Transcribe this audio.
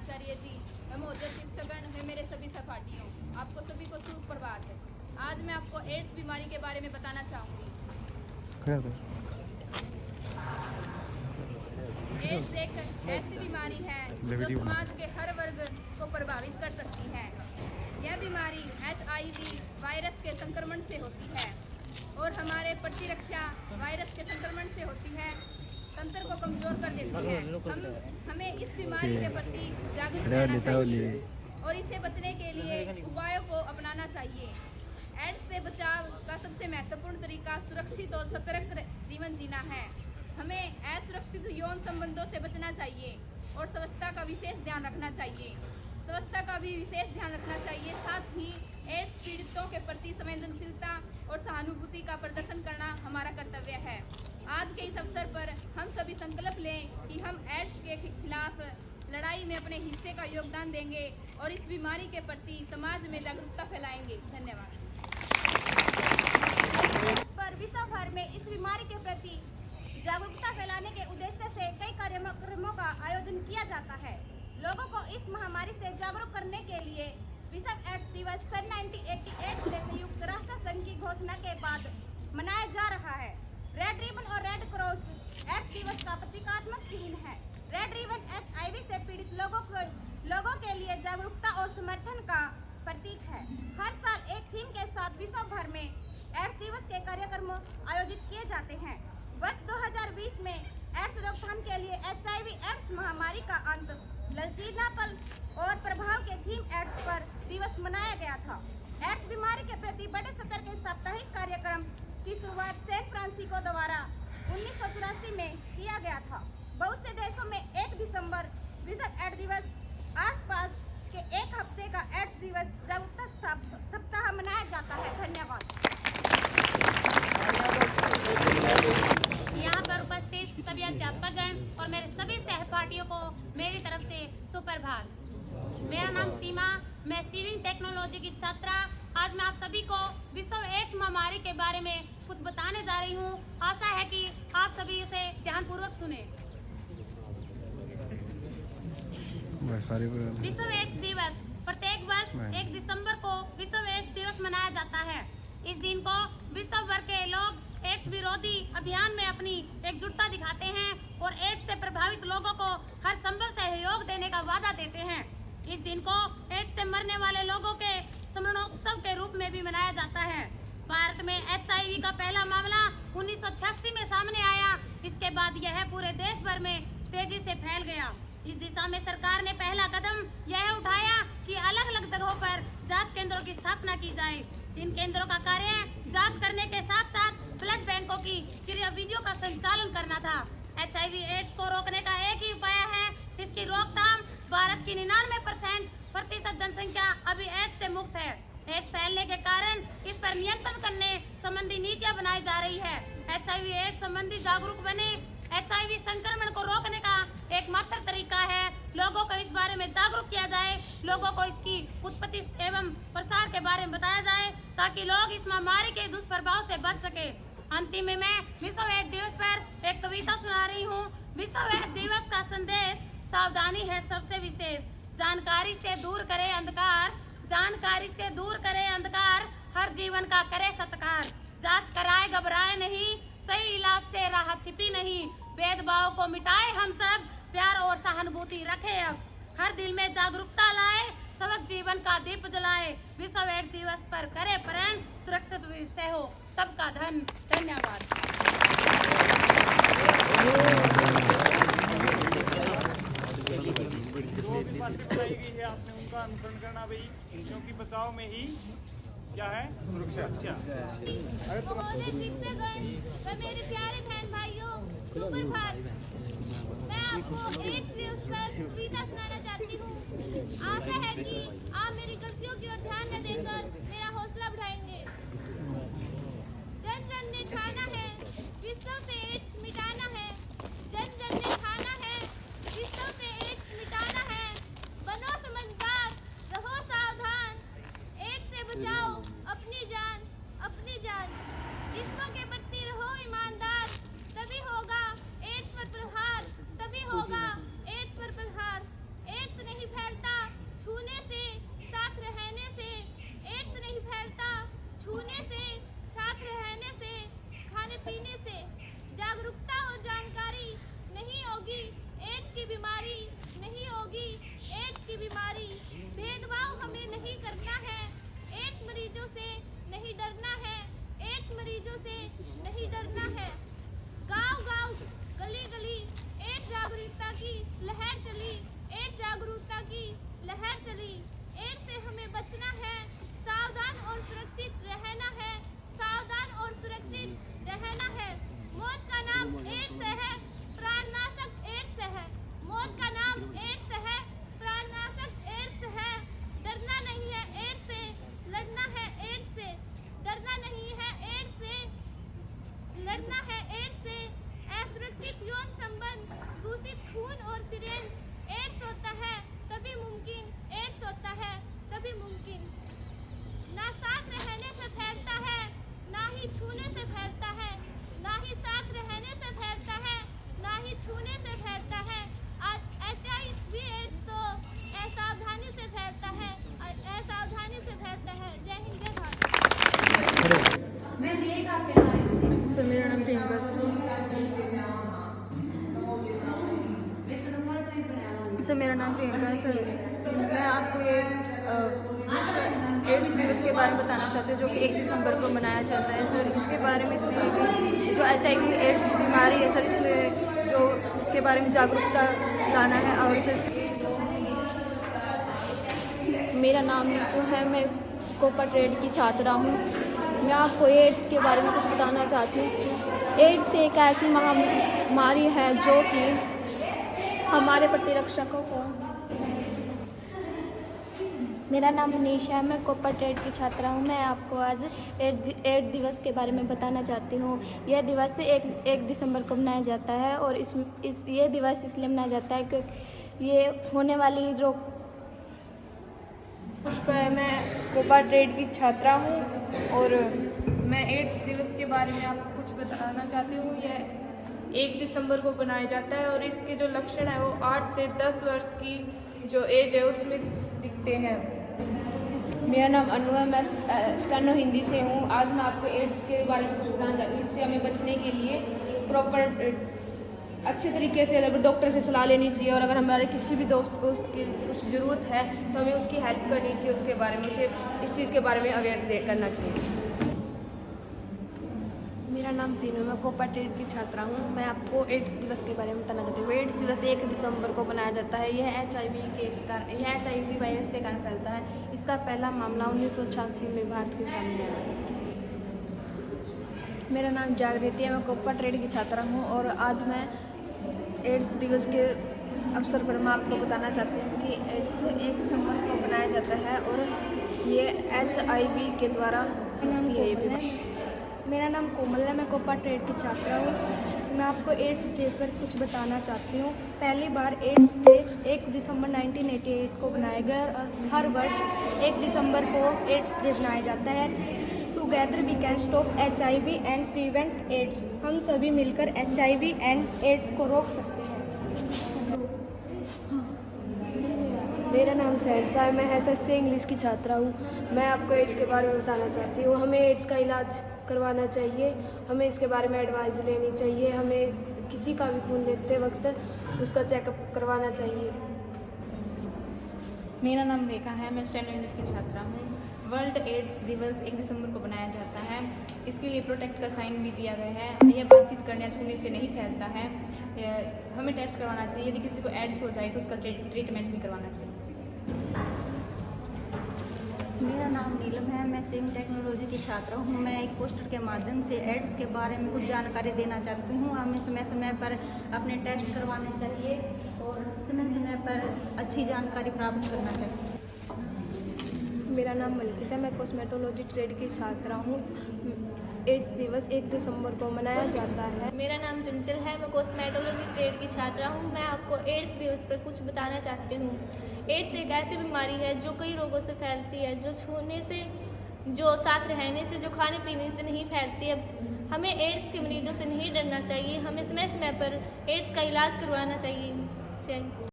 आचार्य जी, महोदय शिक्षकगण है, मेरे सभी सहपाठियों, आपको सभी को सुप्रभात। आज मैं आपको एड्स बीमारी के बारे में बताना चाहूँगी। एड्स एक ऐसी बीमारी है जो समाज के हर वर्ग को प्रभावित कर सकती है। यह बीमारी HIV वायरस के संक्रमण से होती है और हमारे प्रतिरक्षा वायरस के संक्रमण से होती है, तंत्र को कमजोर कर देती है। हमें इस बीमारी के प्रति जागरूक रहना चाहिए और इसे बचने के लिए उपायों को अपनाना चाहिए। एड्स से बचाव का सबसे महत्वपूर्ण तरीका सुरक्षित और सतर्क जीवन जीना है। हमें असुरक्षित यौन संबंधों से बचना चाहिए और स्वच्छता का विशेष ध्यान रखना चाहिए। स्वच्छता का भी विशेष ध्यान रखना चाहिए। साथ ही एड्स पीड़ितों के प्रति संवेदनशीलता और सहानुभूति का प्रदर्शन करना हमारा कर्तव्य है। आज के इस अवसर पर हम सभी संकल्प लें कि हम एड्स के खिलाफ लड़ाई में अपने हिस्से का योगदान देंगे और इस बीमारी के प्रति समाज में जागरूकता फैलाएंगे। धन्यवाद। पर विश्व भर में इस बीमारी के प्रति जागरूकता फैलाने के उद्देश्य से कई कार्यक्रमों का आयोजन किया जाता है। लोगों को इस महामारी से जागरूक करने के लिए विश्व एड्स दिवस सन 1988 से संयुक्त राष्ट्र संघ की घोषणा के बाद मनाया जा रहा है। रेड रिबन और रेड क्रॉस एड्स दिवस का प्रतीकात्मक चिन्ह है। रेड रिबन HIV से पीड़ित लोगों के लिए जागरूकता और समर्थन का प्रतीक है। हर साल एक थीम के साथ विश्व भर में एड्स दिवस के कार्यक्रम आयोजित किए जाते हैं। वर्ष 2020 में एड्स रोकथाम के लिए HIV एड्स महामारी का अंत, लचीलापन और प्रभाव के थीम एड्स पर दिवस मनाया गया था। एड्स बीमारी के प्रति बड़े स्तर के साप्ताहिक कार्यक्रम की शुरुआत सैन फ्रांसिस्को द्वारा 1984 में किया गया था। बहुत से देशों में 1 दिसंबर विश्व एड्स दिवस आसपास के एक हफ्ते का एड्स दिवस जागरूकता सप्ताह मनाया जाता है। धन्यवाद। यहाँ पर उपस्थित सभी अध्यापकगण और मेरे सभी सहपाठियों को मेरी तरफ से सुप्रभात। मेरा नाम सीमा, मैं सीविंग टेक्नोलॉजी की छात्रा। आज मैं आप सभी को विश्व एड्स महामारी के बारे में कुछ बताने जा रही हूँ। आशा है कि आप सभी उसे ध्यानपूर्वक सुने। विश्व एड्स दिवस प्रत्येक वर्ष 1 दिसंबर को विश्व एड्स दिवस मनाया जाता है। इस दिन को विश्व भर के लोग एड्स विरोधी अभियान में अपनी एकजुटता दिखाते हैं और एड्स से प्रभावित लोगों को हर संभव सहयोग देने का वादा देते हैं। इस दिन को एड्स से मरने वाले लोगों के स्मरणोत्सव के रूप में भी मनाया जाता है। भारत में HIV का पहला मामला 1986 में सामने आया। इसके बाद यह पूरे देश भर में तेजी से फैल गया। इस दिशा में सरकार ने पहला कदम यह उठाया कि अलग अलग जगहों पर जांच केंद्रों की स्थापना की जाए। इन केंद्रों का कार्य जांच करने के साथ साथ ब्लड बैंकों की क्रियाविधियों का संचालन करना था। HIV एड्स को रोकने का एक ही उपाय है इसकी रोकथाम। भारत की 99% जनसंख्या अभी एड्स से मुक्त है। एड्स फैलने के कारण इस पर नियंत्रण करने संबंधी नीतियां बनाई जा रही है। HIV एड्स संबंधी जागरूक बने। HIV संक्रमण को रोकने का एकमात्र तरीका है लोगों को इस बारे में जागरूक किया जाए, लोगों को इसकी उत्पत्ति एवं प्रसार के बारे में बताया जाए ताकि लोग इस महामारी के दुष्प्रभाव से बच सके। अंतिम में मैं विश्व एड्स दिवस पर एक कविता सुना रही हूँ। विश्व एड्स दिवस का संदेश सावधानी है सबसे विशेष। जानकारी से दूर करे अंधकार, जानकारी से दूर करे अंधकार, हर जीवन का करे सत्कार। जांच कराए घबराए नहीं, सही इलाज से राह छिपी नहीं। भेदभाव को मिटाए हम सब, प्यार और सहानुभूति रखे अब। हर दिल में जागरूकता लाए, सबक जीवन का दीप जलाए। विश्व एड्स दिवस पर करे प्रण, सुरक्षित विषय हो सबका धन। धन्यवाद। जो भी बातें बताई गई है आपने उनका अनुसरण करना भाई, क्योंकि बचाव में ही क्या है सुरक्षा। महोदय शिक्षकगण व मेरे प्यारे बहन भाइयों, सुप्रभात। मैं आपको एड्स दिवस पर कविता सुनाना चाहती हूँ। आशा है कि आप मेरी गलतियों की ओर ध्यान न देकर मेरा हौसला बढ़ाएंगे। जन जन ने ठाना है विश्व से एड्स मिटाना है। जन जन ने ठाना है विश्व से एड्स मिटाना है। बनो समझदार, रहो सावधान, एड्स से बचाओ अपनी जान, अपनी जान। जिसकों के प्रति रहो ईमानदार, तभी होगा एड्स पर प्रहार, तभी होगा एड्स पर प्रहार। एड्स नहीं की बीमारी, भेदभाव हमें नहीं करना है। एड्स मरीजों से नहीं डरना है, एड्स मरीजों से नहीं डरना है। गांव-गांव, गली-गली एड्स जागरूकता की लहर चली, एड्स जागरूकता की लहर चली। एड्स से हमें बचना है, सावधान और सुरक्षित रहना है, सावधान और सुरक्षित रहना है। मौत का नाम एड्स है, प्राणनाशक एड्स है। मौत का नाम एड्स है, प्राणनाशक एड्स है। डरना नहीं है एड्स से, लड़ना है एड्स से। डरना नहीं है एड्स से, लड़ना है एड्स से। असुरक्षित यौन संबंध, दूषित खून और सिरिंज एड्स होता है तभी मुमकिन, एड्स होता है तभी मुमकिन। ना साथ रहने से फैलता है, ना ही छूने से फैलता है, ना ही साथ रहने से फैलता है, ना ही छूने से फैलता है। आज HIV एड्स तो असावधानी से फैलता है, असावधानी से फैलता है। जय हिंद, जय भारत। सर मेरा नाम प्रियंका सर मेरा नाम प्रियंका है सर। मैं आपको ये एड्स दिवस के बारे में बताना चाहती हूँ जो कि 1 दिसंबर को मनाया जाता है सर। इसके बारे में इसमें जो HIV एड्स बीमारी है सर, इसमें जो इसके बारे में जागरूकता लाना है। और सर मेरा नाम नीतू है, मैं कोपा ट्रेड की छात्रा हूँ। मैं आपको एड्स के बारे में कुछ बताना चाहती हूँ। एड्स एक ऐसी महामारी है जो कि हमारे प्रतिरक्षकों को। मेरा नाम मनीषा है, मैं कोपा ट्रेड की छात्रा हूँ। मैं आपको आज एड्स दिवस के बारे में बताना चाहती हूँ। यह दिवस 1 दिसंबर को मनाया जाता है और ये दिवस इसलिए मनाया जाता है क्योंकि ये होने वाली जो पुष्पा है, मैं कोपा ट्रेड की छात्रा हूँ और मैं एड्स दिवस के बारे में आपको कुछ बताना चाहती हूँ। यह 1 दिसंबर को बनाया जाता है और इसके जो लक्षण है वो 8 से 10 वर्ष की जो एज है उसमें दिखते हैं। मेरा नाम अनु है, मैं स्टेनो हिंदी से हूँ। आज मैं आपको एड्स के बारे में कुछ बताना चाहती हूँ। इससे हमें बचने के लिए प्रॉपर अच्छे तरीके से डॉक्टर से सलाह लेनी चाहिए और अगर हमारे किसी भी दोस्त को उसकी कुछ ज़रूरत है तो हमें उसकी हेल्प करनी चाहिए, उसके बारे में उसे इस चीज़ के बारे में अवेयर करना चाहिए। मेरा नाम सीनू, मैं कोपा ट्रेड की छात्रा हूँ। मैं आपको एड्स दिवस के बारे में बताना चाहती हूँ। एड्स दिवस 1 दिसंबर को मनाया जाता है। यह HIV वायरस के कारण फैलता है। इसका पहला मामला 1986 में भारत के सामने आया। मेरा नाम जागृति है, मैं कोपा ट्रेड की छात्रा हूँ और आज मैं एड्स दिवस के अवसर पर मैं आपको बताना चाहती हूँ कि एड्स 1 दिसंबर को मनाया जाता है और ये HIV के द्वारा मेरा नाम कोमल है, मैं कोपा ट्रेड की छात्रा हूँ। मैं आपको एड्स डे पर कुछ बताना चाहती हूँ। पहली बार एड्स डे 1 दिसंबर 1988 को बनाया गया। हर वर्ष 1 दिसंबर को एड्स डे मनाया जाता है। Together we can stop HIV and prevent AIDS. हम सभी मिलकर HIV एंड एड्स को रोक सकते हैं। मेरा नाम सहनसा है, मैं SSC इंग्लिश की छात्रा हूँ। मैं आपको एड्स के बारे में बताना चाहती हूँ। हमें एड्स का इलाज करवाना चाहिए, हमें इसके बारे में एडवाइस लेनी चाहिए, हमें किसी का भी खून लेते वक्त उसका चेकअप करवाना चाहिए। मेरा नाम रेखा है, मैं स्टेनो इंग्लिश की छात्रा हूँ। वर्ल्ड एड्स दिवस 1 दिसंबर को बनाया जाता है। इसके लिए प्रोटेक्ट का साइन भी दिया गया है। यह बातचीत करने या छूने से नहीं फैलता है। हमें टेस्ट करवाना चाहिए। यदि किसी को एड्स हो जाए तो उसका ट्रीटमेंट भी करवाना चाहिए। मेरा नाम नीलम है, मैं सेम टेक्नोलॉजी की छात्रा हूँ। मैं एक पोस्टर के माध्यम से एड्स के बारे में कुछ जानकारी देना चाहती हूँ। हमें समय समय पर अपने टेस्ट करवाने चाहिए और समय समय पर अच्छी जानकारी प्राप्त करना चाहिए। मेरा नाम मलकिता, मैं कॉस्मेटोलॉजी ट्रेड की छात्रा हूँ। एड्स दिवस 1 दिसंबर को मनाया जाता है। मेरा नाम चंचल है, मैं कॉस्मेटोलॉजी ट्रेड की छात्रा हूँ। मैं आपको एड्स दिवस पर कुछ बताना चाहती हूँ। एड्स एक ऐसी बीमारी है जो कई रोगों से फैलती है, जो छूने से, जो साथ रहने से, जो खाने पीने से नहीं फैलती है। हमें एड्स के मरीजों से नहीं डरना चाहिए। हमें समय समय पर एड्स का इलाज करवाना चाहिए।